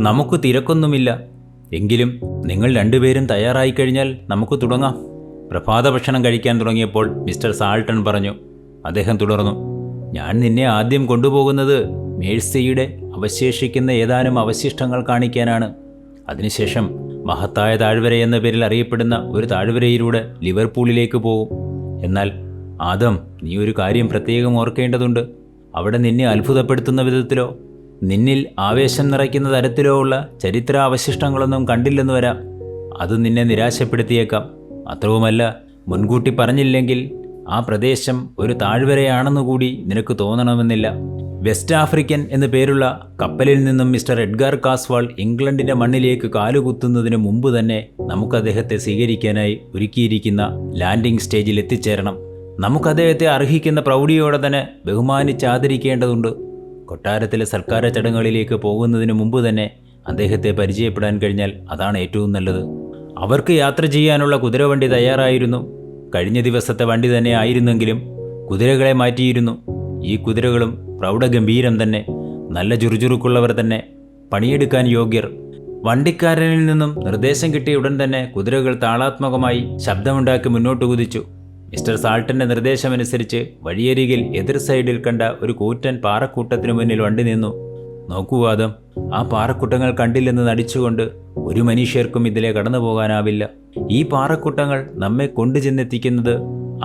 നമുക്ക് തിരക്കൊന്നുമില്ല. എങ്കിലും നിങ്ങൾ രണ്ടുപേരും തയ്യാറായിക്കഴിഞ്ഞാൽ നമുക്ക് തുടങ്ങാം. പ്രഭാത ഭക്ഷണം കഴിക്കാൻ തുടങ്ങിയപ്പോൾ മിസ്റ്റർ സാൾട്ടൺ പറഞ്ഞു. അദ്ദേഹം തുടർന്നു. ഞാൻ നിന്നെ ആദ്യം കൊണ്ടുപോകുന്നത് മേഴ്സിയുടെ അവശേഷിക്കുന്ന ഏതാനും അവശിഷ്ടങ്ങൾ കാണിക്കാനാണ്. അതിനുശേഷം മഹത്തായ താഴ്വര എന്ന പേരിൽ അറിയപ്പെടുന്ന ഒരു താഴ്വരയിലൂടെ ലിവർപൂളിലേക്ക് പോകും. എന്നാൽ ആദം, നീ ഒരു കാര്യം പ്രത്യേകം ഓർക്കേണ്ടതുണ്ട്. അവിടെ നിന്നെ അത്ഭുതപ്പെടുത്തുന്ന വിധത്തിലോ നിന്നിൽ ആവേശം നിറയ്ക്കുന്ന തരത്തിലോ ഉള്ള ചരിത്രാവശിഷ്ടങ്ങളൊന്നും കണ്ടില്ലെന്ന് വരാം. അത് നിന്നെ നിരാശപ്പെടുത്തിയേക്കാം. അത്രവുമല്ല, മുൻകൂട്ടി പറഞ്ഞില്ലെങ്കിൽ ആ പ്രദേശം ഒരു താഴ്വരയാണെന്നുകൂടി നിനക്ക് തോന്നണമെന്നില്ല. വെസ്റ്റ് ആഫ്രിക്കൻ എന്നു പേരുള്ള കപ്പലിൽ നിന്നും മിസ്റ്റർ എഡ്ഗാർ കാസ്വാൾ ഇംഗ്ലണ്ടിൻ്റെ മണ്ണിലേക്ക് കാലുകുത്തുന്നതിന് മുമ്പ് തന്നെ നമുക്ക് അദ്ദേഹത്തെ സ്വീകരിക്കാനായി ഒരുക്കിയിരിക്കുന്ന ലാൻഡിംഗ് സ്റ്റേജിൽ എത്തിച്ചേരണം. നമുക്ക് അദ്ദേഹത്തെ അർഹിക്കുന്ന പ്രൗഢിയോടെ തന്നെ ബഹുമാനിച്ചാദരിക്കേണ്ടതുണ്ട്. കൊട്ടാരത്തിലെ സൽക്കാര ചടങ്ങുകളിലേക്ക് പോകുന്നതിന് മുമ്പ് തന്നെ അദ്ദേഹത്തെ പരിചയപ്പെടാൻ കഴിഞ്ഞാൽ അതാണ് ഏറ്റവും നല്ലത്. അവർക്ക് യാത്ര ചെയ്യാനുള്ള കുതിരവണ്ടി തയ്യാറായിരുന്നു. കഴിഞ്ഞ ദിവസത്തെ വണ്ടി തന്നെ ആയിരുന്നെങ്കിലും കുതിരകളെ മാറ്റിയിരുന്നു. ഈ കുതിരകളും പ്രൗഢഗംഭീരം തന്നെ, നല്ല ചുറുചുറുക്കുള്ളവർ തന്നെ, പണിയെടുക്കാൻ യോഗ്യർ. വണ്ടിക്കാരനിൽ നിന്നും നിർദ്ദേശം കിട്ടിയ ഉടൻ തന്നെ കുതിരകൾ താളാത്മകമായി ശബ്ദമുണ്ടാക്കി മുന്നോട്ട് കുതിച്ചു. മിസ്റ്റർ സാൾട്ടൻ്റെ നിർദ്ദേശമനുസരിച്ച് വഴിയരികിൽ എതിർ സൈഡിൽ കണ്ട ഒരു കൂറ്റൻ പാറക്കൂട്ടത്തിനു മുന്നിൽ വണ്ടി നിന്നു. നോക്കൂ ആദം, ആ പാറക്കൂട്ടങ്ങൾ കണ്ടില്ലെന്ന് നടിച്ചുകൊണ്ട് ഒരു മനുഷ്യർക്കും ഇതിലെ കടന്നു പോകാനാവില്ല. ഈ പാറക്കൂട്ടങ്ങൾ നമ്മെ കൊണ്ടുചെന്നെത്തിക്കുന്നത്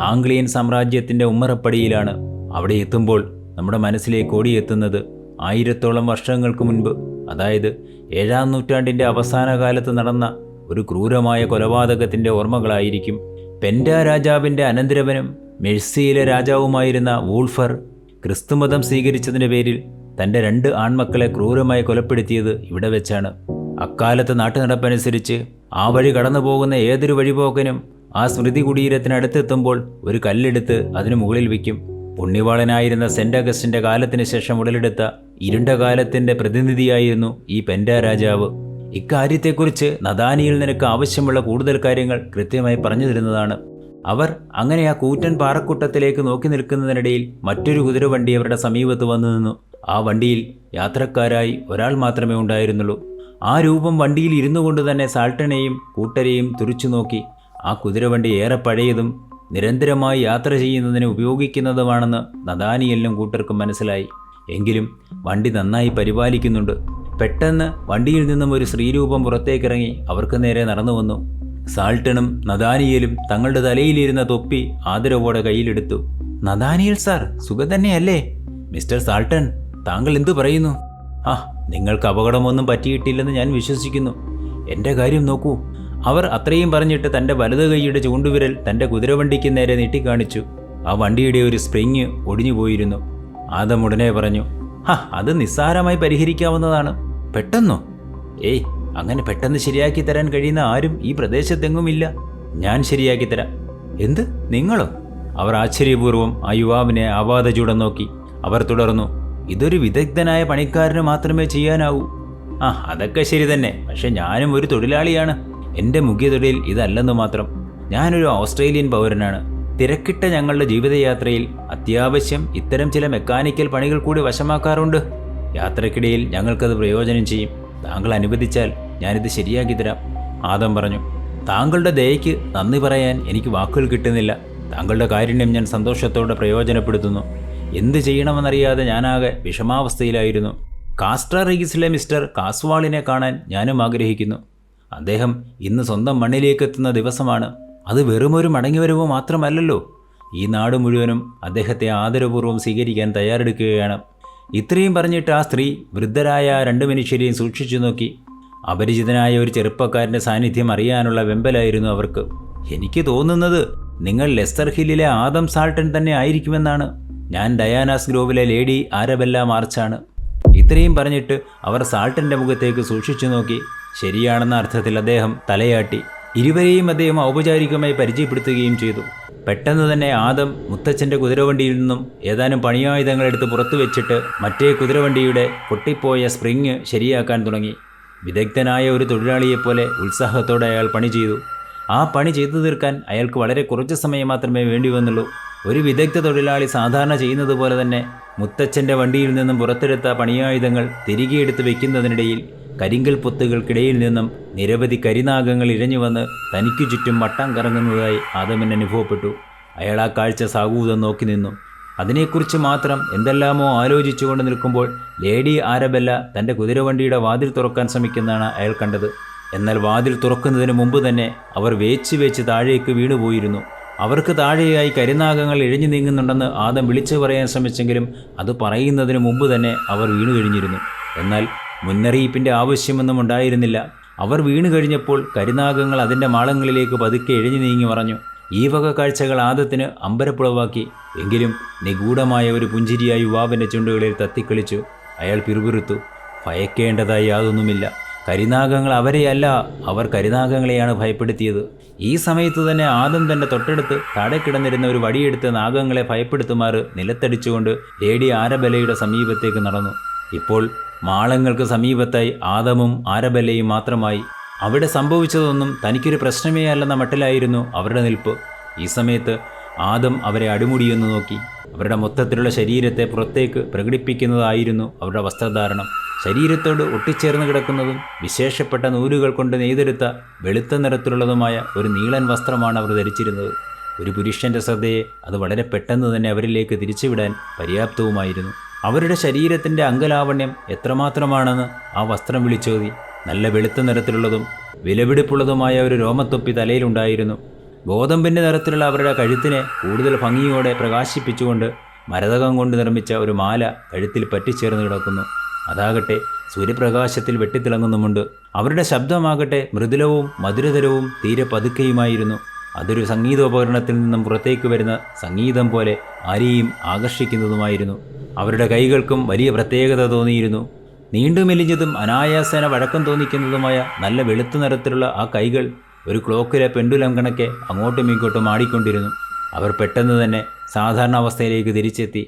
ആംഗ്ലിയൻ സാമ്രാജ്യത്തിൻ്റെ ഉമ്മറപ്പടിയിലാണ്. അവിടെ എത്തുമ്പോൾ നമ്മുടെ മനസ്സിലേക്ക് ഓടിയെത്തുന്നത് 1000ഓളം വർഷങ്ങൾക്ക് മുൻപ്, അതായത് 7-ാം നൂറ്റാണ്ടിൻ്റെ അവസാന കാലത്ത് നടന്ന ഒരു ക്രൂരമായ കൊലപാതകത്തിൻ്റെ ഓർമ്മകളായിരിക്കും. പെൻഡ രാജാവിൻ്റെ അനന്തരവനും മെഴ്സിയിലെ രാജാവുമായിരുന്ന വൂൾഫർ ക്രിസ്തുമതം സ്വീകരിച്ചതിൻ്റെ പേരിൽ തൻ്റെ 2 ആൺമക്കളെ ക്രൂരമായി കൊലപ്പെടുത്തിയത് ഇവിടെ വെച്ചാണ്. അക്കാലത്ത് നാട്ടുനടപ്പനുസരിച്ച് ആ വഴി കടന്നു പോകുന്ന ഏതൊരു വഴിപോക്കനും ആ സ്മൃതി കുടീരത്തിനടുത്തെത്തുമ്പോൾ ഒരു കല്ലെടുത്ത് അതിനു മുകളിൽ വയ്ക്കും. പുണ്യവാളനായിരുന്ന സെന്റ് അഗസ്റ്റിൻ്റെ കാലത്തിന് ശേഷം ഉടലെടുത്ത ഇരുണ്ട കാലത്തിൻ്റെ പ്രതിനിധിയായിരുന്നു ഈ പെൻഡ രാജാവ്. ഇക്കാര്യത്തെക്കുറിച്ച് നഥാനിയിൽ നിനക്ക് ആവശ്യമുള്ള കൂടുതൽ കാര്യങ്ങൾ കൃത്യമായി പറഞ്ഞു തരുന്നതാണ്. അവർ അങ്ങനെ ആ കൂറ്റൻ പാറക്കൂട്ടത്തിലേക്ക് നോക്കി നിൽക്കുന്നതിനിടയിൽ മറ്റൊരു കുതിരവണ്ടി അവരുടെ സമീപത്ത് വന്നു നിന്നു. ആ വണ്ടിയിൽ യാത്രക്കാരായി ഒരാൾ മാത്രമേ ഉണ്ടായിരുന്നുള്ളൂ. ആ രൂപം വണ്ടിയിൽ ഇരുന്നു കൊണ്ട് തന്നെ സാൾട്ടനെയും കൂട്ടരെയും തുറിച്ചു നോക്കി. ആ കുതിരവണ്ടി ഏറെ പഴയതും നിരന്തരമായി യാത്ര ചെയ്യുന്നതിന് ഉപയോഗിക്കുന്നതുമാണെന്ന് നഥാനിയലിനും കൂട്ടർക്കും മനസ്സിലായി. എങ്കിലും വണ്ടി നന്നായി പരിപാലിക്കുന്നുണ്ട്. പെട്ടെന്ന് വണ്ടിയിൽ നിന്നും ഒരു സ്ത്രീരൂപം പുറത്തേക്കിറങ്ങി അവർക്ക് നേരെ നടന്നു വന്നു. സാൾട്ടണും നഥാനിയലും തങ്ങളുടെ തലയിലിരുന്ന തൊപ്പി ആദരവോടെ കയ്യിലെടുത്തു. നഥാനിയൽ സാർ, സുഖം തന്നെയല്ലേ? മിസ്റ്റർ സാൾട്ടൺ, താങ്കൾ എന്തു പറയുന്നു? നിങ്ങൾക്ക് അപകടമൊന്നും പറ്റിയിട്ടില്ലെന്ന് ഞാൻ വിശ്വസിക്കുന്നു. എൻ്റെ കാര്യം നോക്കൂ. അവർ അത്രയും പറഞ്ഞിട്ട് തൻ്റെ വലത് കൈയുടെ ചൂണ്ടുവിരൽ തൻ്റെ കുതിരവണ്ടിക്ക് നേരെ നീട്ടിക്കാണിച്ചു. ആ വണ്ടിയുടെ ഒരു സ്പ്രിങ് ഒടിഞ്ഞു പോയിരുന്നു. ആദം ഉടനെ പറഞ്ഞു, അത് നിസ്സാരമായി പരിഹരിക്കാവുന്നതാണ്. പെട്ടെന്നോ? ഏയ്, അങ്ങനെ പെട്ടെന്ന് ശരിയാക്കി തരാൻ കഴിയുന്ന ആരും ഈ പ്രദേശത്തെങ്ങുമില്ല. ഞാൻ ശരിയാക്കി തരാം. എന്ത്, നിങ്ങളോ? അവർ ആശ്ചര്യപൂർവ്വം ആ യുവാവിനെ ആപാദചൂടം നോക്കി. അവർ തുടർന്നു, ഇതൊരു വിദഗ്ധനായ പണിക്കാരന് മാത്രമേ ചെയ്യാനാവൂ. അതൊക്കെ ശരി തന്നെ, പക്ഷെ ഞാനും ഒരു തൊഴിലാളിയാണ്. എൻ്റെ മുഖ്യ തൊഴിൽ ഇതല്ലെന്ന് മാത്രം. ഞാനൊരു ഓസ്ട്രേലിയൻ പൗരനാണ്. തിരക്കിട്ട ഞങ്ങളുടെ ജീവിതയാത്രയിൽ അത്യാവശ്യം ഇത്തരം ചില മെക്കാനിക്കൽ പണികൾ കൂടി വശമാക്കാറുണ്ട്. യാത്രക്കിടയിൽ ഞങ്ങൾക്കത് പ്രയോജനം ചെയ്യും. താങ്കൾ അനുവദിച്ചാൽ ഞാനിത് ശരിയാക്കി തരാം. ആദം പറഞ്ഞു. താങ്കളുടെ ദയയ്ക്ക് നന്ദി പറയാൻ എനിക്ക് വാക്കുകൾ കിട്ടുന്നില്ല. താങ്കളുടെ കാരുണ്യം ഞാൻ സന്തോഷത്തോടെ പ്രയോജനപ്പെടുത്തുന്നു. എന്ത് ചെയ്യണമെന്നറിയാതെ ഞാനാകെ വിഷമാവസ്ഥയിലായിരുന്നു. കാസ്ട്ര റീഗിസിലെ മിസ്റ്റർ കാസ്വാളിനെ കാണാൻ ഞാനും ആഗ്രഹിക്കുന്നു. അദ്ദേഹം ഇന്ന് സ്വന്തം മണ്ണിലേക്കെത്തുന്ന ദിവസമാണ്. അത് വെറുമൊരു മടങ്ങിവരവ് മാത്രമല്ലല്ലോ. ഈ നാട് മുഴുവനും അദ്ദേഹത്തെ ആദരപൂർവ്വം സ്വീകരിക്കാൻ തയ്യാറെടുക്കുകയാണ്. ഇത്രയും പറഞ്ഞിട്ട് ആ സ്ത്രീ വൃദ്ധരായ 2 മനുഷ്യരെയും സൂക്ഷിച്ചു നോക്കി. അപരിചിതനായ ഒരു ചെറുപ്പക്കാരൻ്റെ സാന്നിധ്യം അറിയാനുള്ള വെമ്പലായിരുന്നു അവർക്ക്. എനിക്ക് തോന്നുന്നത് നിങ്ങൾ ലെസ്റ്റർ ഹില്ലിലെ ആദം സാൾട്ടൺ തന്നെ ആയിരിക്കുമെന്നാണ്. ഞാൻ ഡയാനാസ് ഗ്രോവിലെ ലേഡി ആരബെല്ല മാർച്ചാണ്. ഇത്രയും പറഞ്ഞിട്ട് അവർ സാൾട്ടൻ്റെ മുഖത്തേക്ക് സൂക്ഷിച്ചു നോക്കി. ശരിയാണെന്ന അർത്ഥത്തിൽ അദ്ദേഹം തലയാട്ടി. ഇരുവരെയും അദ്ദേഹം ഔപചാരികമായി പരിചയപ്പെടുത്തുകയും ചെയ്തു. പെട്ടെന്ന് തന്നെ ആദം മുത്തച്ഛൻ്റെ കുതിരവണ്ടിയിൽ നിന്നും ഏതാനും പണിയായുധങ്ങളെടുത്ത് പുറത്തു വെച്ചിട്ട് മറ്റേ കുതിരവണ്ടിയുടെ പൊട്ടിപ്പോയ സ്പ്രിങ് ശരിയാക്കാൻ തുടങ്ങി. വിദഗ്ധനായ ഒരു തൊഴിലാളിയെപ്പോലെ ഉത്സാഹത്തോടെ അയാൾ പണി ചെയ്തു. ആ പണി ചെയ്തു തീർക്കാൻ അയാൾക്ക് വളരെ കുറച്ച് സമയം മാത്രമേ വേണ്ടി വന്നുള്ളൂ. ഒരു വിദഗ്ധ തൊഴിലാളി സാധാരണ ചെയ്യുന്നത് പോലെ തന്നെ മുത്തച്ഛൻ്റെ വണ്ടിയിൽ നിന്നും പുറത്തെടുത്ത പണിയായുധങ്ങൾ തിരികെ എടുത്ത് വയ്ക്കുന്നതിനിടയിൽ കരിങ്കൽ പൊത്തുകൾക്കിടയിൽ നിന്നും നിരവധി കരിനാഗങ്ങൾ ഇഴഞ്ഞു വന്ന് തനിക്കു ചുറ്റും വട്ടം കറങ്ങുന്നതായി ആദമിന് അനുഭവപ്പെട്ടു. അയാൾ ആ കാഴ്ച സാഗൂതം നോക്കി നിന്നു. അതിനെക്കുറിച്ച് മാത്രം എന്തെല്ലാമോ ആലോചിച്ചുകൊണ്ട് നിൽക്കുമ്പോൾ ലേഡി ആരബെല്ല തൻ്റെ കുതിരവണ്ടിയുടെ വാതിൽ തുറക്കാൻ ശ്രമിക്കുന്നതാണ് അയാൾ കണ്ടത്. എന്നാൽ വാതിൽ തുറക്കുന്നതിന് മുമ്പ് തന്നെ അവർ വേച്ച് താഴേക്ക് വീണുപോയിരുന്നു. അവർക്ക് താഴെയായി കരിനാഗങ്ങൾ ഇഴഞ്ഞു നീങ്ങുന്നുണ്ടെന്ന് ആദം വിളിച്ചു പറയാൻ ശ്രമിച്ചെങ്കിലും അത് പറയുന്നതിന് മുമ്പ് തന്നെ അവർ വീണു കഴിഞ്ഞിരുന്നു. എന്നാൽ മുന്നറിയിപ്പിൻ്റെ ആവശ്യമൊന്നും ഉണ്ടായിരുന്നില്ല. അവർ വീണു കഴിഞ്ഞപ്പോൾ കരിനാഗങ്ങൾ അതിൻ്റെ മാളങ്ങളിലേക്ക് പതുക്കെ ഇഴഞ്ഞു നീങ്ങി മറഞ്ഞു. ഈ വക കാഴ്ചകൾ ആദത്തിന് അമ്പരപ്പുളവാക്കി. എങ്കിലും നിഗൂഢമായ ഒരു പുഞ്ചിരിയായി യുവാവിൻ്റെ ചുണ്ടുകളിൽ തത്തിക്കളിച്ചു. അയാൾ പിറുപിറുത്തു. ഭയക്കേണ്ടതായി യാതൊന്നുമില്ല. കരിനാഗങ്ങൾ അവരെയല്ല, അവർ കരിനാഗങ്ങളെയാണ് ഭയപ്പെടുത്തിയത്. ഈ സമയത്ത് തന്നെ ആദം തൻ്റെ തൊട്ടടുത്ത് താഴെ കിടന്നിരുന്ന ഒരു വടിയെടുത്ത് നാഗങ്ങളെ ഭയപ്പെടുത്തുമാറ് നിലത്തടിച്ചുകൊണ്ട് ലേഡി ആരബെല്ലയുടെ സമീപത്തേക്ക് നടന്നു. ഇപ്പോൾ മാളങ്ങൾക്ക് സമീപത്തായി ആദമും ആരബെല്ലയും മാത്രമായി. അവിടെ സംഭവിച്ചതൊന്നും തനിക്കൊരു പ്രശ്നമേ അല്ലെന്ന മട്ടിലായിരുന്നു അവരുടെ നിൽപ്പ്. ഈ സമയത്ത് ആദം അവരെ അടിമുടിയൊന്നു നോക്കി. അവരുടെ മൊത്തത്തിലുള്ള ശരീരത്തെ പുറത്തേക്ക് പ്രകടിപ്പിക്കുന്നതായിരുന്നു അവരുടെ വസ്ത്രധാരണം. ശരീരത്തോട് ഒട്ടിച്ചേർന്ന് കിടക്കുന്നതും വിശേഷപ്പെട്ട നൂലുകൾ കൊണ്ട് നെയ്തെടുത്ത വെളുത്ത നിറത്തിലുള്ളതുമായ ഒരു നീളൻ വസ്ത്രമാണ് അവർ ധരിച്ചിരുന്നത്. ഒരു പുരുഷൻ്റെ ശ്രദ്ധയെ അത് വളരെ പെട്ടെന്ന് തന്നെ അവരിലേക്ക് തിരിച്ചുവിടാൻ പര്യാപ്തവുമായിരുന്നു. അവരുടെ ശരീരത്തിൻ്റെ അംഗലാവണ്യം എത്രമാത്രമാണെന്ന് ആ വസ്ത്രം വിളിച്ചോതി. നല്ല വെളുത്ത നിറത്തിലുള്ളതും വിലപിടിപ്പുള്ളതുമായ ഒരു രോമത്തൊപ്പി തലയിലുണ്ടായിരുന്നു. ഗോതമ്പിൻ്റെ നിറത്തിലുള്ള അവരുടെ കഴുത്തിനെ കൂടുതൽ ഭംഗിയോടെ പ്രകാശിപ്പിച്ചുകൊണ്ട് മരതകം കൊണ്ട് നിർമ്മിച്ച ഒരു മാല കഴുത്തിൽ പറ്റിച്ചേർന്ന് കിടക്കുന്നു. അതാകട്ടെ സൂര്യപ്രകാശത്തിൽ വെട്ടിത്തിളങ്ങുന്നുമുണ്ട്. അവരുടെ ശബ്ദമാകട്ടെ മൃദുലവും മധുരതരവും തീരെ പതുക്കെയുമായിരുന്നു. അതൊരു സംഗീതോപകരണത്തിൽ നിന്നും പുറത്തേക്ക് വരുന്ന സംഗീതം പോലെ ആരെയും ആകർഷിക്കുന്നതുമായിരുന്നു. അവരുടെ കൈകൾക്കും വലിയ പ്രത്യേകത തോന്നിയിരുന്നു. നീണ്ടുമെലിഞ്ഞതും അനായാസേന വഴക്കം തോന്നിക്കുന്നതുമായ നല്ല വെളുത്ത നിറത്തിലുള്ള ആ കൈകൾ ഒരു ക്ലോക്കിലെ പെൻഡുലം കണക്കെ അങ്ങോട്ടും ഇങ്ങോട്ടും ആടിക്കൊണ്ടിരുന്നു. അവർ പെട്ടെന്ന് തന്നെ സാധാരണ അവസ്ഥയിലേക്ക് തിരിച്ചെത്തി.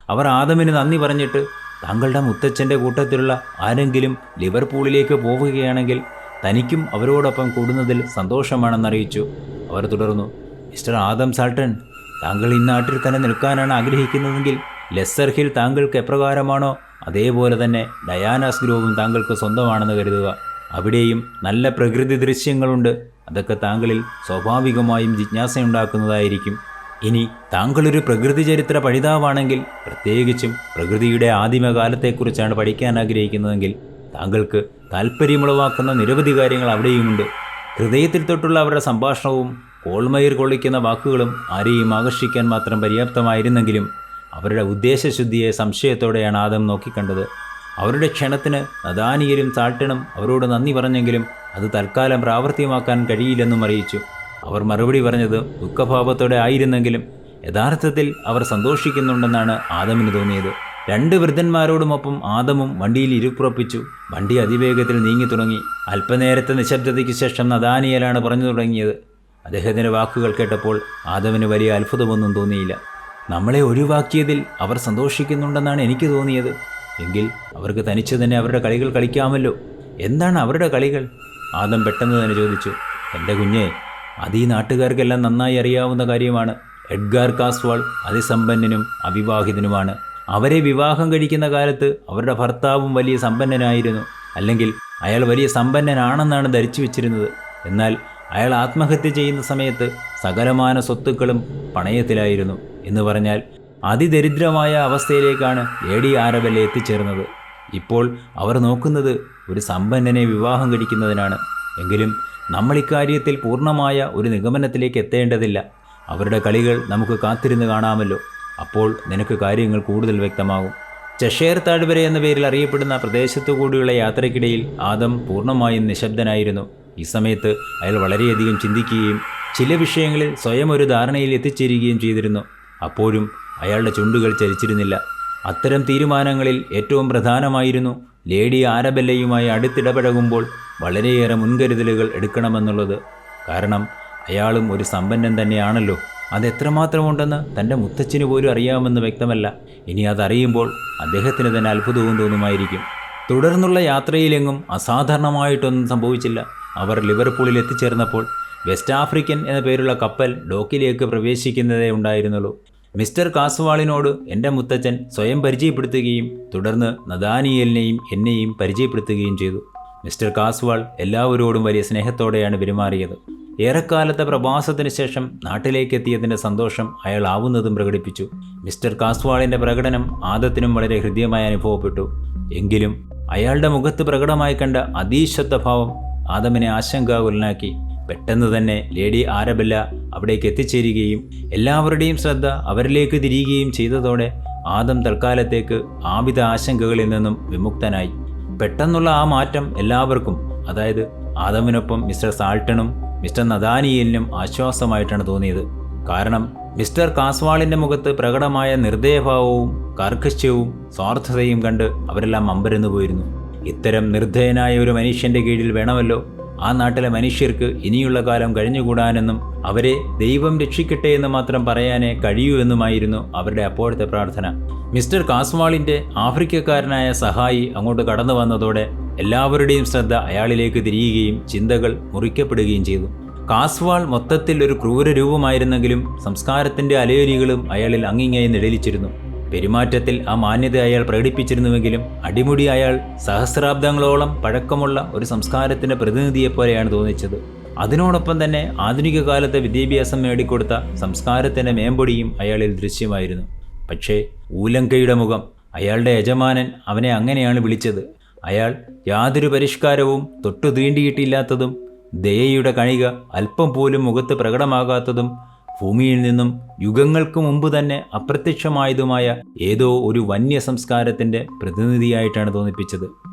അവർ ആദമിന് നന്ദി പറഞ്ഞിട്ട് താങ്കളുടെ മുത്തച്ഛൻ്റെ കൂട്ടത്തിലുള്ള ആരെങ്കിലും ലിവർപൂളിലേക്ക് പോവുകയാണെങ്കിൽ തനിക്കും അവരോടൊപ്പം കൂടുന്നതിൽ സന്തോഷമാണെന്നറിയിച്ചു. അവർ തുടർന്നു, മിസ്റ്റർ ആദം സാൾട്ടൺ, താങ്കൾ ഈ നാട്ടിൽ തന്നെ നിൽക്കാനാണ് ആഗ്രഹിക്കുന്നതെങ്കിൽ ലെസ്സർ ഹിൽ താങ്കൾക്ക് എപ്രകാരമാണോ അതേപോലെ തന്നെ ഡയാനാസ് ഗ്രോവും താങ്കൾക്ക് സ്വന്തമാണെന്ന് കരുതുക. അവിടെയും നല്ല പ്രകൃതി ദൃശ്യങ്ങളുണ്ട്. അതൊക്കെ താങ്കളിൽ സ്വാഭാവികമായും ജിജ്ഞാസയുണ്ടാക്കുന്നതായിരിക്കും. ഇനി താങ്കളൊരു പ്രകൃതി ചരിത്ര പഠിതാവാണെങ്കിൽ, പ്രത്യേകിച്ചും പ്രകൃതിയുടെ ആദിമകാലത്തെക്കുറിച്ചാണ് പഠിക്കാൻ ആഗ്രഹിക്കുന്നതെങ്കിൽ, താങ്കൾക്ക് താല്പര്യമുളവാക്കുന്ന നിരവധി കാര്യങ്ങൾ അവിടെയുമുണ്ട്. ഹൃദയത്തിൽ തൊട്ടുള്ള അവരുടെ സംഭാഷണവും കോൾമയിർ കൊള്ളിക്കുന്ന വാക്കുകളും ആരെയും ആകർഷിക്കാൻ മാത്രം പര്യാപ്തമായിരുന്നെങ്കിലും അവരുടെ ഉദ്ദേശശുദ്ധിയെ സംശയത്തോടെയാണ് ആദം നോക്കിക്കണ്ടത്. അവരുടെ ക്ഷണത്തിന് നദാനിയലും സാൾട്ടണും അവരോട് നന്ദി പറഞ്ഞെങ്കിലും അത് തൽക്കാലം പ്രാവർത്തികമാക്കാൻ കഴിയില്ലെന്നും അറിയിച്ചു. അവർ മറുപടി പറഞ്ഞത് ദുഃഖഭാവത്തോടെ ആയിരുന്നെങ്കിലും യഥാർത്ഥത്തിൽ അവർ സന്തോഷിക്കുന്നുണ്ടെന്നാണ് ആദമിന് തോന്നിയത്. രണ്ട് വൃദ്ധന്മാരോടുമൊപ്പം ആദമും വണ്ടിയിൽ ഇരുപ്പുറപ്പിച്ചു. വണ്ടി അതിവേഗത്തിൽ നീങ്ങി തുടങ്ങി. അല്പനേരത്തെ നിശബ്ദതയ്ക്ക് ശേഷം നദാനിയലാണ് പറഞ്ഞു തുടങ്ങിയത്. അദ്ദേഹത്തിൻ്റെ വാക്കുകൾ കേട്ടപ്പോൾ ആദമിന് വലിയ അത്ഭുതമൊന്നും തോന്നിയില്ല. നമ്മളെ ഒഴിവാക്കിയതിൽ അവർ സന്തോഷിക്കുന്നുണ്ടെന്നാണ് എനിക്ക് തോന്നിയത്. എങ്കിൽ അവർക്ക് തനിച്ച് തന്നെ അവരുടെ കളികൾ കളിക്കാമല്ലോ. എന്താണ് അവരുടെ കളികൾ? ആദം പെട്ടെന്ന് തന്നെ ചോദിച്ചു. എൻ്റെ കുഞ്ഞെ, അത് ഈ നാട്ടുകാർക്കെല്ലാം നന്നായി അറിയാവുന്ന കാര്യമാണ്. എഡ്ഗാർ കാസ്വാൾ അതിസമ്പന്നനും അവിവാഹിതനുമാണ്. അവരെ വിവാഹം കഴിക്കുന്ന കാലത്ത് അവരുടെ ഭർത്താവും വലിയ സമ്പന്നനായിരുന്നു. അല്ലെങ്കിൽ അയാൾ വലിയ സമ്പന്നനാണെന്നാണ് ധരിച്ചു വെച്ചിരുന്നത്. എന്നാൽ അയാൾ ആത്മഹത്യ ചെയ്യുന്ന സമയത്ത് സകലമാന സ്വത്തുക്കളും പണയത്തിലായിരുന്നു. എന്ന് പറഞ്ഞാൽ അതിദരിദ്രമായ അവസ്ഥയിലേക്കാണ് ലേഡി ആരബെല്ല എത്തിച്ചേർന്നത്. ഇപ്പോൾ അവർ നോക്കുന്നത് ഒരു സമ്പന്നനെ വിവാഹം കഴിക്കുന്നതിനാണ്. എങ്കിലും നമ്മൾ ഇക്കാര്യത്തിൽ പൂർണ്ണമായ ഒരു നിഗമനത്തിലേക്ക് എത്തേണ്ടതില്ല. അവരുടെ കളികൾ നമുക്ക് കാത്തിരുന്ന് കാണാമല്ലോ. അപ്പോൾ നിനക്ക് കാര്യങ്ങൾ കൂടുതൽ വ്യക്തമാകും. ചെഷെയർ താഴ്വര എന്ന പേരിൽ അറിയപ്പെടുന്ന പ്രദേശത്തു കൂടിയുള്ള യാത്രയ്ക്കിടയിൽ ആദം പൂർണ്ണമായും നിശബ്ദനായിരുന്നു. ഈ സമയത്ത് അയാൾ വളരെയധികം ചിന്തിക്കുകയും ചില വിഷയങ്ങളിൽ സ്വയം ഒരു ധാരണയിൽ എത്തിച്ചേരുകയും ചെയ്തിരുന്നു. അപ്പോഴും അയാളുടെ ചുണ്ടുകൾ ചലിച്ചിരുന്നില്ല. അത്തരം തീരുമാനങ്ങളിൽ ഏറ്റവും പ്രധാനമായിരുന്നു ലേഡി ആരബെല്ലയുമായി അടുത്തിടപഴകുമ്പോൾ വളരെയേറെ മുൻകരുതലുകൾ എടുക്കണമെന്നുള്ളത്. കാരണം അയാളും ഒരു സമ്പന്നൻ തന്നെയാണല്ലോ. അതെത്രമാത്രമുണ്ടെന്ന് തൻ്റെ മുത്തച്ഛന് പോലും അറിയാമെന്ന് വ്യക്തമല്ല. ഇനി അതറിയുമ്പോൾ അദ്ദേഹത്തിന് തന്നെ അത്ഭുതവും തോന്നുമായിരിക്കും. തുടർന്നുള്ള യാത്രയിലെങ്ങും അസാധാരണമായിട്ടൊന്നും സംഭവിച്ചില്ല. അവർ ലിവർപൂളിൽ എത്തിച്ചേർന്നപ്പോൾ വെസ്റ്റ് ആഫ്രിക്കൻ എന്ന പേരുള്ള കപ്പൽ ഡോക്കിലേക്ക് പ്രവേശിക്കുന്നതേ ഉണ്ടായിരുന്നുള്ളൂ. മിസ്റ്റർ കാസ്വാളിനോട് എൻ്റെ മുത്തച്ഛൻ സ്വയം പരിചയപ്പെടുത്തുകയും തുടർന്ന് നദാനിയലിനെയും എന്നെയും പരിചയപ്പെടുത്തുകയും ചെയ്തു. മിസ്റ്റർ കാസ്വാൾ എല്ലാവരോടും വലിയ സ്നേഹത്തോടെയാണ് പെരുമാറിയത്. ഏറെക്കാലത്തെ പ്രവാസത്തിന് ശേഷം നാട്ടിലേക്ക് എത്തിയതിൻ്റെ സന്തോഷം അയാൾ ആവുന്നതും പ്രകടിപ്പിച്ചു. മിസ്റ്റർ കാസ്വാളിൻ്റെ പ്രകടനം ആദത്തിനും വളരെ ഹൃദ്യമായി അനുഭവപ്പെട്ടു. എങ്കിലും അയാളുടെ മുഖത്ത് പ്രകടമായി കണ്ട അതീശത്വഭാവം ആദമിനെ ആശങ്കാകുലനാക്കി. പെട്ടെന്ന് തന്നെ ലേഡി ആരബെല്ല അവിടേക്ക് എത്തിച്ചേരുകയും എല്ലാവരുടെയും ശ്രദ്ധ അവരിലേക്ക് തിരിയുകയും ചെയ്തതോടെ ആദം തൽക്കാലത്തേക്ക് ആവിധ ആശങ്കകളിൽ നിന്നും വിമുക്തനായി. പെട്ടെന്നുള്ള ആ മാറ്റം എല്ലാവർക്കും, അതായത് ആദമിനൊപ്പം മിസ്റ്റർ സാൾട്ടണും മിസ്റ്റർ നഥാനിയേലിനും ആശ്വാസമായിട്ടാണ് തോന്നിയത്. കാരണം മിസ്റ്റർ കാസ്വാളിൻ്റെ മുഖത്ത് പ്രകടമായ നിർദ്ദയഭാവവും കാർക്കശ്യവും സ്വാർത്ഥതയും കണ്ട് അവരെല്ലാം അമ്പരന്നു പോയിരുന്നു. ഇത്തരം നിർദ്ദയനായ ഒരു മനുഷ്യൻ്റെ കീഴിൽ വേണമല്ലോ ആ നാട്ടിലെ മനുഷ്യർക്ക് ഇനിയുള്ള കാലം കഴിഞ്ഞുകൂടാനെന്നും അവരെ ദൈവം രക്ഷിക്കട്ടെ എന്ന് മാത്രം പറയാനേ കഴിയൂ എന്നുമായിരുന്നു അവരുടെ അപ്പോഴത്തെ പ്രാർത്ഥന. മിസ്റ്റർ കാസ്വാളിൻ്റെ ആഫ്രിക്കക്കാരനായ സഹായി അങ്ങോട്ട് കടന്നു വന്നതോടെ എല്ലാവരുടെയും ശ്രദ്ധ അയാളിലേക്ക് തിരിയുകയും ചിന്തകൾ മുറിക്കപ്പെടുകയും ചെയ്തു. കാസ്വാൾ മൊത്തത്തിൽ ഒരു ക്രൂരരൂപമായിരുന്നെങ്കിലും സംസ്കാരത്തിൻ്റെ അലയൊലികളും അയാളിൽ അങ്ങിങ്ങായി നിഴലിച്ചിരുന്നു. പെരുമാറ്റത്തിൽ ആ മാന്യത അയാൾ പ്രകടിപ്പിച്ചിരുന്നുവെങ്കിലും അടിമുടി അയാൾ സഹസ്രാബ്ദങ്ങളോളം പഴക്കമുള്ള ഒരു സംസ്കാരത്തിൻ്റെ പ്രതിനിധിയെപ്പോലെയാണ് തോന്നിച്ചത്. അതിനോടൊപ്പം തന്നെ ആധുനിക കാലത്തെ വിദ്യാഭ്യാസം നേടിക്കൊടുത്ത സംസ്കാരത്തിൻ്റെ മേമ്പൊടിയും അയാളിൽ ദൃശ്യമായിരുന്നു. പക്ഷേ ഊലങ്കയുടെ മുഖം, അയാളുടെ യജമാനൻ അവനെ അങ്ങനെയാണ് വിളിച്ചത്. അയാൾ യാതൊരു പരിഷ്കാരവും തൊട്ടു തീണ്ടിയിട്ടില്ലാത്തതും ദയയുടെ കണിക അല്പം പോലും മുഖത്ത് പ്രകടമാകാത്തതും ഭൂമിയിൽ നിന്നും യുഗങ്ങൾക്ക് മുമ്പ് തന്നെ അപ്രത്യക്ഷമായതുമായ ഏതോ ഒരു വന്യ സംസ്കാരത്തിൻ്റെ പ്രതിനിധിയായിട്ടാണ് തോന്നിപ്പിച്ചത്.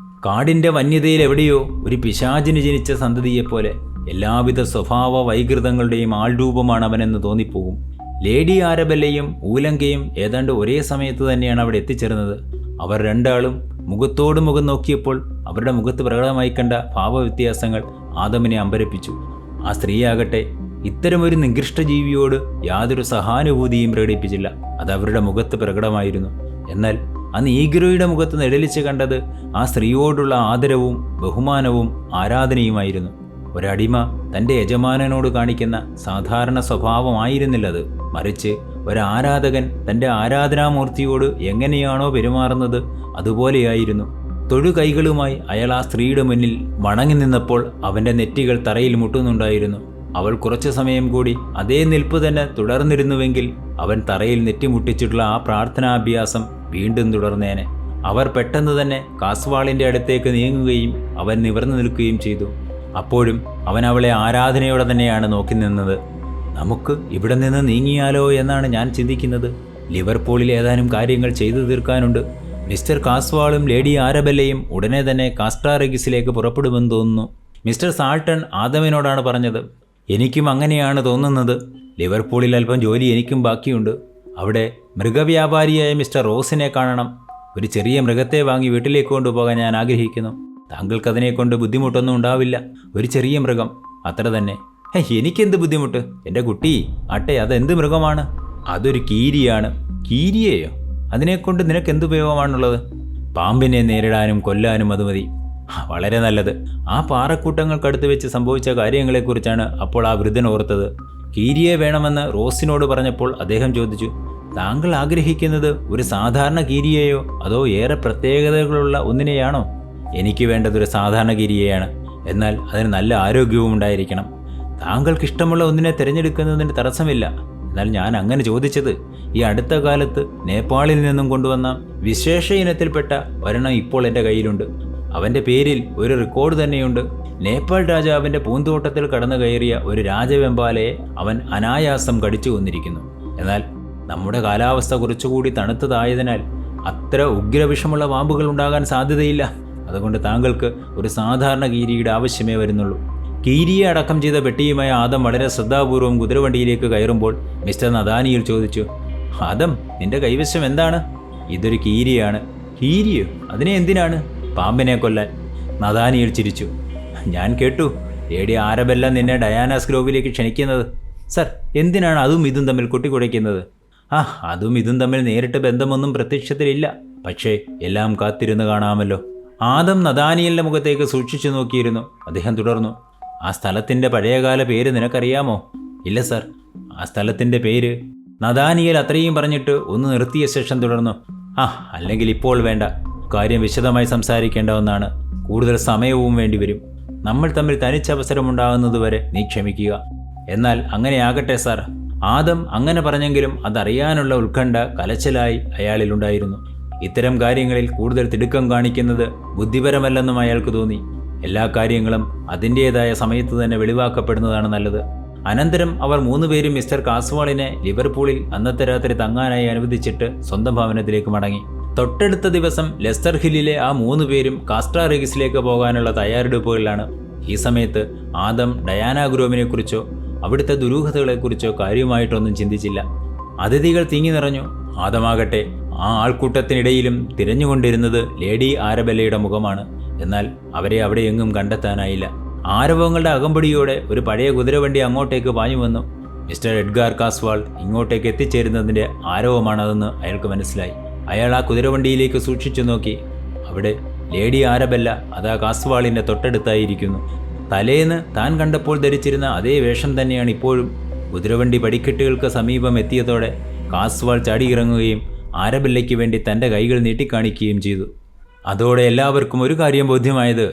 കാടിൻ്റെ വന്യതയിൽ എവിടെയോ ഒരു പിശാചിന് ജനിച്ച സന്തതിയെപ്പോലെ എല്ലാവിധ സ്വഭാവ വൈകൃതങ്ങളുടെയും ആൾരൂപമാണ് അവനെന്ന് തോന്നിപ്പോകും. ലേഡി ആരബെല്ലയും ഊലങ്കയും ഏതാണ്ട് ഒരേ സമയത്ത് തന്നെയാണ് അവിടെ എത്തിച്ചേർന്നത്. അവർ രണ്ടാളും മുഖത്തോട് മുഖം നോക്കിയപ്പോൾ അവരുടെ മുഖത്ത് പ്രകടമായി കണ്ട ഭാവവ്യത്യാസങ്ങൾ ആദമിനെ അമ്പരപ്പിച്ചു. ആ സ്ത്രീയാകട്ടെ ഇത്തരമൊരു നികൃഷ്ട ജീവിയോട് യാതൊരു സഹാനുഭൂതിയും പ്രകടിപ്പിച്ചില്ല. അത് അവരുടെ മുഖത്ത് പ്രകടമായിരുന്നു. എന്നാൽ ആ നീഗ്രോയുടെ മുഖത്ത് നിഴലിച്ച് കണ്ടത് ആ സ്ത്രീയോടുള്ള ആദരവും ബഹുമാനവും ആരാധനയുമായിരുന്നു. ഒരടിമ തൻ്റെ യജമാനനോട് കാണിക്കുന്ന സാധാരണ സ്വഭാവമായിരുന്നില്ലത്. മറിച്ച് ഒരാരാധകൻ തൻ്റെ ആരാധനാമൂർത്തിയോട് എങ്ങനെയാണോ പെരുമാറുന്നത് അതുപോലെയായിരുന്നു. തൊഴുകൈകളുമായി അയാൾ ആ സ്ത്രീയുടെ മുന്നിൽ വണങ്ങി നിന്നപ്പോൾ അവൻ്റെ നെറ്റികൾ തറയിൽ മുട്ടുന്നുണ്ടായിരുന്നു. അവൾ കുറച്ചു സമയം കൂടി അതേ നിൽപ്പ് തന്നെ തുടർന്നിരുന്നുവെങ്കിൽ അവൻ തറയിൽ നെറ്റിമുട്ടിച്ചിട്ടുള്ള ആ പ്രാർത്ഥനാഭ്യാസം വീണ്ടും തുടർന്നേനെ. അവർ പെട്ടെന്ന് തന്നെ കാസ്വാളിൻ്റെ അടുത്തേക്ക് നീങ്ങുകയും അവൻ നിവർന്നു നിൽക്കുകയും ചെയ്തു. അപ്പോഴും അവൻ അവളെ ആരാധനയോടെ തന്നെയാണ് നോക്കി നിന്നത്. നമുക്ക് ഇവിടെ നിന്ന് നീങ്ങിയാലോ എന്നാണ് ഞാൻ ചിന്തിക്കുന്നത്. ലിവർപൂളിൽ ഏതാനും കാര്യങ്ങൾ ചെയ്തു തീർക്കാനുണ്ട്. മിസ്റ്റർ കാസ്വാളും ലേഡി ആരബെല്ലയും ഉടനെ തന്നെ കാസ്ട്രാറെഗിസിലേക്ക് പുറപ്പെടുമെന്ന് തോന്നുന്നു. മിസ്റ്റർ സാൾട്ടൺ ആദമിനോടാണ് പറഞ്ഞത്. എനിക്കും അങ്ങനെയാണ് തോന്നുന്നത്. ലിവർപൂളിൽ അല്പം ജോലി എനിക്കും ബാക്കിയുണ്ട്. അവിടെ മൃഗവ്യാപാരിയായ മിസ്റ്റർ റോസിനെ കാണണം. ഒരു ചെറിയ മൃഗത്തെ വാങ്ങി വീട്ടിലേക്ക് കൊണ്ടുപോകാൻ ഞാൻ ആഗ്രഹിക്കുന്നു. താങ്കൾക്കതിനെക്കൊണ്ട് ബുദ്ധിമുട്ടൊന്നും ഉണ്ടാവില്ല. ഒരു ചെറിയ മൃഗം, അത്ര തന്നെ. എനിക്കെന്ത് ബുദ്ധിമുട്ട്? എൻ്റെ കുട്ടി ആട്ടെ, അതെന്ത് മൃഗമാണ്? അതൊരു കീരിയാണ്. കീരിയെയോ? അതിനെക്കൊണ്ട് നിനക്കെന്ത് ഉപയോഗമാണുള്ളത്? പാമ്പിനെ നേരിടാനും കൊല്ലാനും അത് മതി. വളരെ നല്ലത്. ആ പാറക്കൂട്ടങ്ങൾക്കടുത്ത് വെച്ച് സംഭവിച്ച കാര്യങ്ങളെക്കുറിച്ചാണ് അപ്പോൾ ആ വൃദ്ധൻ ഓർത്തത്. കീരിയെ വേണമെന്ന് റോസിനോട് പറഞ്ഞപ്പോൾ അദ്ദേഹം ചോദിച്ചു, താങ്കൾ ആഗ്രഹിക്കുന്നത് ഒരു സാധാരണ കീരിയെയോ അതോ ഏറെ പ്രത്യേകതകളുള്ള ഒന്നിനെയാണോ? എനിക്ക് വേണ്ടത് ഒരു സാധാരണ കീരിയെയാണ്. എന്നാൽ അതിന് നല്ല ആരോഗ്യവും ഉണ്ടായിരിക്കണം. താങ്കൾക്ക് ഇഷ്ടമുള്ള ഒന്നിനെ തിരഞ്ഞെടുക്കുന്നതിന് തടസ്സമില്ല. എന്നാൽ ഞാൻ അങ്ങനെ ചോദിച്ചത് ഈ അടുത്ത കാലത്ത് നേപ്പാളിൽ നിന്നും കൊണ്ടുവന്ന വിശേഷ ഇനത്തിൽപ്പെട്ട ഒരെണ്ണം ഇപ്പോൾ എൻ്റെ കയ്യിലുണ്ട്. അവൻ്റെ പേരിൽ ഒരു റെക്കോർഡ് തന്നെയുണ്ട്. നേപ്പാൾ രാജാവിൻ്റെ പൂന്തോട്ടത്തിൽ കടന്നു കയറിയ ഒരു രാജവെമ്പാലയെ അവൻ അനായാസം കടിച്ചു കൊന്നിരിക്കുന്നു. എന്നാൽ നമ്മുടെ കാലാവസ്ഥ കുറച്ചുകൂടി തണുത്തതായതിനാൽ അത്ര ഉഗ്രവിഷമുള്ള പാമ്പുകൾ ഉണ്ടാകാൻ സാധ്യതയില്ല. അതുകൊണ്ട് താങ്കൾക്ക് ഒരു സാധാരണ കീരിയുടെ ആവശ്യമേ വരുന്നുള്ളൂ. കീരിയെ അടക്കം ചെയ്ത പെട്ടിയുമായ ആദം വളരെ ശ്രദ്ധാപൂർവം കുതിരവണ്ടിയിലേക്ക് കയറുമ്പോൾ മിസ്റ്റർ നഥാനിയേൽ ചോദിച്ചു, ആദം, നിന്റെ കൈവശം എന്താണ്? ഇതൊരു കീരിയാണ്. കീരിയോ? അതിനെ എന്തിനാണ്? പാമ്പിനെ കൊല്ലാൻ. നഥാനിയേൽ ചിരിച്ചു. ഞാൻ കേട്ടു, ലേഡി ആരബെല്ല നിന്നെ ഡയാനാസ് ഗ്രോവിലേക്ക് ക്ഷണിക്കുന്നത്. സർ, എന്തിനാണ് അതും ഇതും തമ്മിൽ കൊട്ടിക്കുടയ്ക്കുന്നത്? അതും ഇതും തമ്മിൽ നേരിട്ട് ബന്ധമൊന്നും പ്രത്യക്ഷത്തിലില്ല. പക്ഷേ എല്ലാം കാത്തിരുന്ന് കാണാമല്ലോ. ആദം നഥാനിയേലിൻ്റെ മുഖത്തേക്ക് സൂക്ഷിച്ചു നോക്കിയിരുന്നു. അദ്ദേഹം തുടർന്നു, ആ സ്ഥലത്തിൻ്റെ പഴയകാല പേര് നിനക്കറിയാമോ? ഇല്ല സർ. ആ സ്ഥലത്തിൻ്റെ പേര്? നഥാനിയേൽ അത്രയും പറഞ്ഞിട്ട് ഒന്ന് നിർത്തിയ ശേഷം തുടർന്നു, അല്ലെങ്കിൽ ഇപ്പോൾ വേണ്ട. കാര്യം വിശദമായി സംസാരിക്കേണ്ട ഒന്നാണ്. കൂടുതൽ സമയവും വേണ്ടിവരും. നമ്മൾ തമ്മിൽ തനിച്ചവസരമുണ്ടാകുന്നതുവരെ നീ ക്ഷമിക്കുക. എന്നാൽ അങ്ങനെയാകട്ടെ സാർ. ആദം അങ്ങനെ പറഞ്ഞെങ്കിലും അതറിയാനുള്ള ഉത്കണ്ഠ കലച്ചലായി അയാളിലുണ്ടായിരുന്നു. ഇത്തരം കാര്യങ്ങളിൽ കൂടുതൽ തിടുക്കം കാണിക്കുന്നത് ബുദ്ധിപരമല്ലെന്നും അയാൾക്ക് തോന്നി. എല്ലാ കാര്യങ്ങളും അതിൻ്റേതായ സമയത്ത് തന്നെ വെളിവാക്കപ്പെടുന്നതാണ് നല്ലത്. അനന്തരം അവർ 3 പേരും മിസ്റ്റർ കാസ്വാളിനെ ലിവർപൂളിൽ അന്നത്തെ രാത്രി തങ്ങാനായി അനുവദിച്ചിട്ട് സ്വന്തം ഭവനത്തിലേക്ക് മടങ്ങി. തൊട്ടടുത്ത ദിവസം ലെസ്റ്റർ ഹില്ലിലെ ആ 3 പേരും കാസ്ട്രാറെഗിസിലേക്ക് പോകാനുള്ള തയ്യാറെടുപ്പുകളിലാണ്. ഈ സമയത്ത് ആദം ഡയാന ഗ്രോവിനെക്കുറിച്ചോ അവിടുത്തെ ദുരൂഹതകളെക്കുറിച്ചോ കാര്യമായിട്ടൊന്നും ചിന്തിച്ചില്ല. അതിഥികൾ തിങ്ങി നിറഞ്ഞു. ആദമാകട്ടെ ആ ആൾക്കൂട്ടത്തിനിടയിലും തിരഞ്ഞുകൊണ്ടിരുന്നത് ലേഡി ആരബെല്ലയുടെ മുഖമാണ്. എന്നാൽ അവരെ അവിടെ എങ്ങും കണ്ടെത്താനായില്ല. ആരവങ്ങളുടെ അകമ്പടിയോടെ ഒരു പഴയ കുതിരവണ്ടി അങ്ങോട്ടേക്ക് പാഞ്ഞു വന്നു. മിസ്റ്റർ എഡ്ഗാർ കാസ്വാൾ ഇങ്ങോട്ടേക്ക് എത്തിച്ചേരുന്നതിൻ്റെ ആരവമാണതെന്ന് അയാൾക്ക് മനസ്സിലായി. അയാൾ ആ കുതിരവണ്ടിയിലേക്ക് സൂക്ഷിച്ചു നോക്കി. അവിടെ ലേഡി ആരബെല്ല അതാ കാസ്വാളിൻ്റെ തൊട്ടടുത്തായിരിക്കുന്നു. തലേന്ന് താൻ കണ്ടപ്പോൾ ധരിച്ചിരുന്ന അതേ വേഷം തന്നെയാണ് ഇപ്പോഴും. കുതിരവണ്ടി പടിക്കെട്ടുകൾക്ക് സമീപം എത്തിയതോടെ കാസ്വാൾ ചാടിയിറങ്ങുകയും ആരബെല്ലയ്ക്ക് വേണ്ടി തൻ്റെ കൈകൾ നീട്ടിക്കാണിക്കുകയും ചെയ്തു. അതോടെ എല്ലാവർക്കും ഒരു കാര്യം ബോധ്യമായത്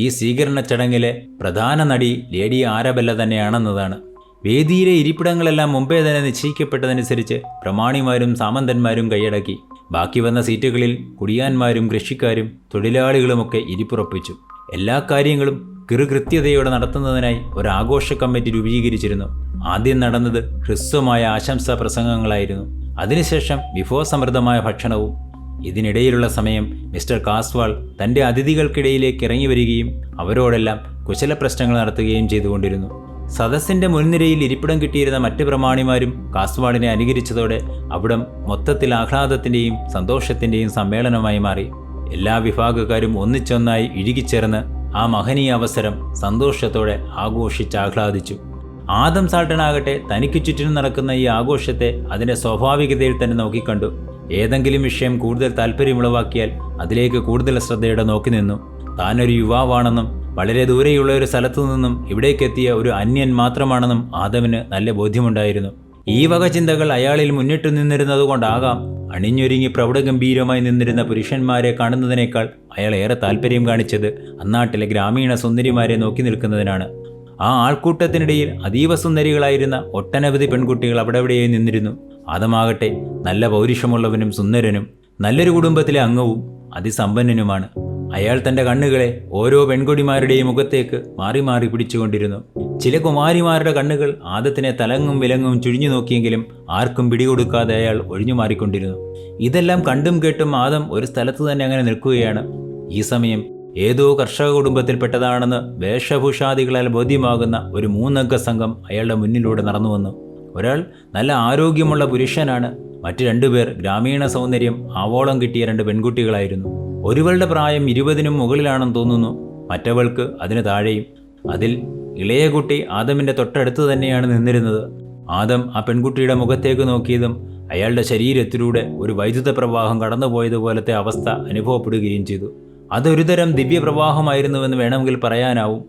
ഈ സ്വീകരണ ചടങ്ങിലെ പ്രധാന നടി ലേഡി ആരബെല്ല തന്നെയാണെന്നതാണ്. വേദിയിലെ ഇരിപ്പിടങ്ങളെല്ലാം മുമ്പേ തന്നെ നിശ്ചയിക്കപ്പെട്ടതനുസരിച്ച് പ്രമാണിമാരും സാമന്തന്മാരും കൈയടക്കി. ബാക്കി വന്ന സീറ്റുകളിൽ കുടിയാന്മാരും കൃഷിക്കാരും തൊഴിലാളികളുമൊക്കെ ഇരിപ്പുറപ്പിച്ചു. എല്ലാ കാര്യങ്ങളും കൃത്യതയോടെ നടത്തുന്നതിനായി ഒരു ആഘോഷ കമ്മിറ്റി രൂപീകരിച്ചിരുന്നു. ആദ്യം നടന്നത് ഹ്രസ്വമായ ആശംസാ പ്രസംഗങ്ങളായിരുന്നു. അതിനുശേഷം വിഭവസമൃദ്ധമായ ഭക്ഷണവും. ഇതിനിടയിലുള്ള സമയം മിസ്റ്റർ കാസ്വാൾ തൻ്റെ അതിഥികൾക്കിടയിലേക്ക് ഇറങ്ങി വരികയും അവരോടെല്ലാം കുശലപ്രശ്നങ്ങൾ നടത്തുകയും ചെയ്തുകൊണ്ടിരുന്നു. സദസ്സിൻ്റെ മുൻനിരയിൽ ഇരിപ്പിടം കിട്ടിയിരുന്ന മറ്റ് പ്രമാണിമാരും കാസ്വാളിനെ അനുകരിച്ചതോടെ അവിടം മൊത്തത്തിൽ ആഹ്ലാദത്തിൻ്റെയും സന്തോഷത്തിൻ്റെയും സമ്മേളനമായി മാറി. എല്ലാ വിഭാഗക്കാരും ഒന്നിച്ചൊന്നായി ഇഴുകിച്ചേർന്ന് ആ മഹനീയ അവസരം സന്തോഷത്തോടെ ആഘോഷിച്ചാഹ്ലാദിച്ചു. ആദം സാൾട്ടനാകട്ടെ തനിക്ക് ചുറ്റിനും നടക്കുന്ന ഈ ആഘോഷത്തെ അതിൻ്റെ സ്വാഭാവികതയിൽ തന്നെ നോക്കിക്കണ്ടു. ഏതെങ്കിലും വിഷയം കൂടുതൽ താല്പര്യമുളവാക്കിയാൽ അതിലേക്ക് കൂടുതൽ ശ്രദ്ധയോടെ നോക്കി നിന്നു. താനൊരു യുവാവാണെന്നും വളരെ ദൂരെയുള്ള ഒരു സ്ഥലത്തു നിന്നും ഇവിടേക്കെത്തിയ ഒരു അന്യൻ മാത്രമാണെന്നും ആദമിന് നല്ല ബോധ്യമുണ്ടായിരുന്നു. ഈ വക ചിന്തകൾ അയാളിൽ മുന്നിട്ട് നിന്നിരുന്നതുകൊണ്ടാകാം അണിഞ്ഞൊരുങ്ങി പ്രൗഢഗംഭീരമായി നിന്നിരുന്ന പുരുഷന്മാരെ കാണുന്നതിനേക്കാൾ അയാൾ ഏറെ താല്പര്യം കാണിച്ചത് അന്നാട്ടിലെ ഗ്രാമീണ സുന്ദരിമാരെ നോക്കി നിൽക്കുന്നതിനാണ്. ആ ആൾക്കൂട്ടത്തിനിടയിൽ അതീവ സുന്ദരികളായിരുന്ന ഒട്ടനവധി പെൺകുട്ടികൾ അവിടെവിടെയായി നിന്നിരുന്നു. ആദമാകട്ടെ നല്ല പൗരുഷമുള്ളവനും സുന്ദരനും നല്ലൊരു കുടുംബത്തിലെ അംഗവും അതിസമ്പന്നനുമാണ്. അയാൾ തൻ്റെ കണ്ണുകളെ ഓരോ പെൺകുടിമാരുടെയും മുഖത്തേക്ക് മാറി മാറി പിടിച്ചുകൊണ്ടിരുന്നു. ചില കുമാരിമാരുടെ കണ്ണുകൾ ആദത്തിനെ തലങ്ങും വിലങ്ങും ചുഴിഞ്ഞു നോക്കിയെങ്കിലും ആർക്കും പിടികൊടുക്കാതെ അയാൾ ഒഴിഞ്ഞു മാറിക്കൊണ്ടിരുന്നു. ഇതെല്ലാം കണ്ടും കേട്ടും ആദം ഒരു സ്ഥലത്ത് തന്നെ അങ്ങനെ നിൽക്കുകയാണ്. ഈ സമയം ഏതോ കർഷക കുടുംബത്തിൽപ്പെട്ടതാണെന്ന് വേഷഭൂഷാദികളാൽ ബോധ്യമാകുന്ന ഒരു 3 അംഗ സംഘം അയാളുടെ മുന്നിലൂടെ നടന്നു വന്നു. ഒരാൾ നല്ല ആരോഗ്യമുള്ള പുരുഷനാണ്. മറ്റു 2 പേർ ഗ്രാമീണ സൗന്ദര്യം ആവോളം കിട്ടിയ 2 പെൺകുട്ടികളായിരുന്നു. ഒരുവളുടെ പ്രായം 20-നും മുകളിലാണെന്ന് തോന്നുന്നു, മറ്റവൾക്ക് അതിന് താഴെയും. അതിൽ ഇളയ കുട്ടി ആദമിൻ്റെ തൊട്ടടുത്ത് തന്നെയാണ് നിന്നിരുന്നത്. ആദം ആ പെൺകുട്ടിയുടെ മുഖത്തേക്ക് നോക്കിയതും അയാളുടെ ശരീരത്തിലൂടെ ഒരു വൈദ്യുത പ്രവാഹം കടന്നുപോയതുപോലത്തെ അവസ്ഥ അനുഭവപ്പെടുകയും ചെയ്തു. അതൊരുതരം ദിവ്യപ്രവാഹമായിരുന്നുവെന്ന് വേണമെങ്കിൽ പറയാനാവും.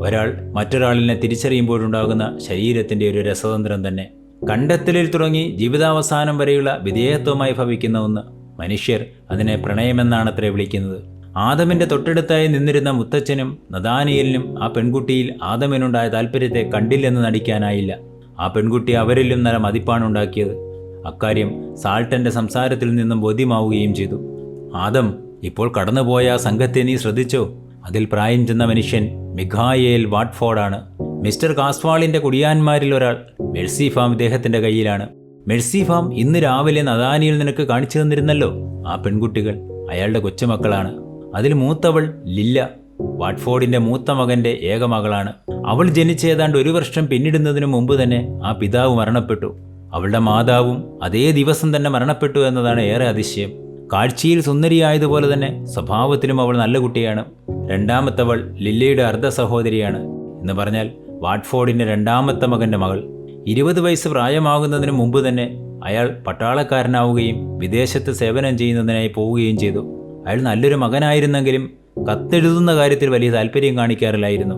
ഒരാൾ മറ്റൊരാളിനെ തിരിച്ചറിയുമ്പോഴുണ്ടാകുന്ന ശരീരത്തിൻ്റെ ഒരു രസതന്ത്രം തന്നെ. കണ്ടെത്തലിൽ തുടങ്ങി ജീവിതാവസാനം വരെയുള്ള വിധേയത്വമായി ഭവിക്കുന്ന ഒന്ന്. മനുഷ്യർ അതിനെ പ്രണയമെന്നാണത്രേ വിളിക്കുന്നത്. ആദമിൻ്റെ തൊട്ടടുത്തായി നിന്നിരുന്ന മുത്തച്ഛനും നദാനിയലിനും ആ പെൺകുട്ടിയിൽ ആദമിനുണ്ടായ താല്പര്യത്തെ കണ്ടില്ലെന്ന് നടിക്കാനായില്ല. ആ പെൺകുട്ടി അവരിലും നല്ല മതിപ്പാണുണ്ടാക്കിയത്. അക്കാര്യം സാൾട്ടൻ്റെ സംസാരത്തിൽ നിന്നും ബോധ്യമാവുകയും ചെയ്തു. ആദം, ഇപ്പോൾ കടന്നുപോയ ആ സംഘത്തെ നീ ശ്രദ്ധിച്ചോ? അതിൽ പ്രായം ചെന്ന മനുഷ്യൻ മിഖായേൽ വാട്ട്ഫോർഡാണ്. മിസ്റ്റർ കാസ്വാളിൻ്റെ കുടിയാന്മാരിൽ ഒരാൾ. മെഴ്സി ഫാം ഇദ്ദേഹത്തിൻ്റെ കയ്യിലാണ്. മെഴ്സി ഫാം ഇന്ന് രാവിലെ നദാനിയിൽ നിനക്ക് കാണിച്ചു തന്നിരുന്നല്ലോ. ആ പെൺകുട്ടികൾ അയാളുടെ കൊച്ചുമക്കളാണ്. അതിൽ മൂത്തവൾ ലില്ല വാട്ട്ഫോർഡിൻ്റെ മൂത്ത മകൻ്റെ ഏക മകളാണ്. അവൾ ജനിച്ച ഏതാണ്ട് 1 വർഷം പിന്നിടുന്നതിനു മുമ്പ് തന്നെ ആ പിതാവ് മരണപ്പെട്ടു. അവളുടെ മാതാവും അതേ ദിവസം തന്നെ മരണപ്പെട്ടു എന്നതാണ് ഏറെ അതിശയം. കാഴ്ചയിൽ സുന്ദരിയായതുപോലെ തന്നെ സ്വഭാവത്തിലും അവൾ നല്ല കുട്ടിയാണ്. രണ്ടാമത്തവൾ ലില്ലയുടെ അർദ്ധ സഹോദരിയാണ്. എന്ന് പറഞ്ഞാൽ വാട്ട്ഫോർഡിൻ്റെ 2ാമത്തെ മകൻ്റെ മകൾ. 20 വയസ്സ് പ്രായമാകുന്നതിന് മുമ്പ് തന്നെ അയാൾ പട്ടാളക്കാരനാവുകയും വിദേശത്ത് സേവനം ചെയ്യുന്നതിനായി പോവുകയും ചെയ്തു. അയാൾ നല്ലൊരു മകനായിരുന്നെങ്കിലും കത്തെഴുതുന്ന കാര്യത്തിൽ വലിയ താല്പര്യം കാണിക്കാറില്ലായിരുന്നു.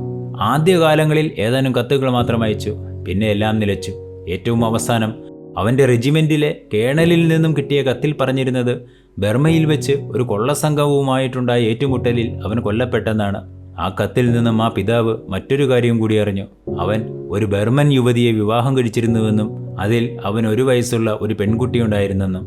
ആദ്യകാലങ്ങളിൽ ഏതാനും കത്തുകൾ മാത്രം അയച്ചു. പിന്നെ എല്ലാം നിലച്ചു. ഏറ്റവും അവസാനം അവൻ്റെ റെജിമെൻറ്റിലെ കേണലിൽ നിന്നും കിട്ടിയ കത്തിൽ പറഞ്ഞിരുന്നത് ബർമയിൽ വെച്ച് ഒരു കൊള്ളസംഘവുമായിട്ടുണ്ടായ ഏറ്റുമുട്ടലിൽ അവൻ കൊല്ലപ്പെട്ടെന്നാണ്. ആ കത്തിൽ നിന്നും ആ പിതാവ് മറ്റൊരു കാര്യം കൂടി അറിഞ്ഞു. അവൻ ഒരു ബർമൻ യുവതിയെ വിവാഹം കഴിച്ചിരുന്നുവെന്നും അതിൽ അവൻ 1 വയസ്സുള്ള ഒരു പെൺകുട്ടിയുണ്ടായിരുന്നെന്നും.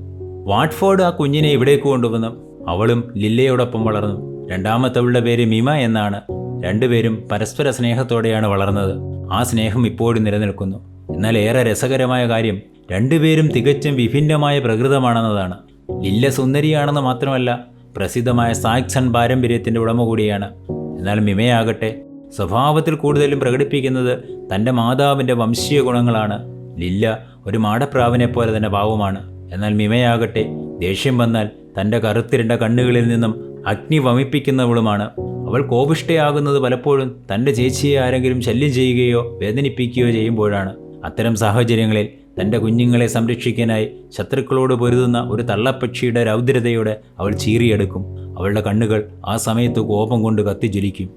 വാട്ട്ഫോർഡ് ആ കുഞ്ഞിനെ ഇവിടേക്ക് കൊണ്ടുവന്നു. അവളും ലില്ലയോടൊപ്പം വളർന്നു. രണ്ടാമത്തവളുടെ പേര് മിമ എന്നാണ്. രണ്ടുപേരും പരസ്പര സ്നേഹത്തോടെയാണ് വളർന്നത്. ആ സ്നേഹം ഇപ്പോഴും നിലനിൽക്കുന്നു. എന്നാൽ ഏറെ രസകരമായ കാര്യം രണ്ടുപേരും തികച്ചും വിഭിന്നമായ പ്രകൃതമാണെന്നതാണ്. ലില്ല സുന്ദരിയാണെന്ന് മാത്രമല്ല, പ്രസിദ്ധമായ സാക്സൺ പാരമ്പര്യത്തിൻ്റെ ഉടമ കൂടിയാണ്. എന്നാൽ മിമയാകട്ടെ സ്വഭാവത്തിൽ കൂടുതലും പ്രകടിപ്പിക്കുന്നത് തൻ്റെ മാതാവിൻ്റെ വംശീയ ഗുണങ്ങളാണ്. ലില്ല ഒരു മാടപ്രാവിനെ പോലെ തന്നെ പാവമാണ്. എന്നാൽ മിമയാകട്ടെ ദേഷ്യം വന്നാൽ തൻ്റെ കറുത്തിരണ്ട കണ്ണുകളിൽ നിന്നും അഗ്നി വമിപ്പിക്കുന്നവളുമാണ്. അവൾ കോപിഷ്ഠയാകുന്നത് പലപ്പോഴും തൻ്റെ ചേച്ചിയെ ആരെങ്കിലും ശല്യം ചെയ്യുകയോ വേദനിപ്പിക്കുകയോ ചെയ്യുമ്പോഴാണ്. അത്തരം സാഹചര്യങ്ങളിൽ തൻ്റെ കുഞ്ഞുങ്ങളെ സംരക്ഷിക്കാനായി ശത്രുക്കളോട് പൊരുതുന്ന ഒരു തള്ളപ്പക്ഷിയുടെ രൗദ്രതയോടെ അവൾ ചീറിയെടുക്കും. അവളുടെ കണ്ണുകൾ ആ സമയത്ത് കോപം കൊണ്ട് കത്തിജ്വലിക്കും.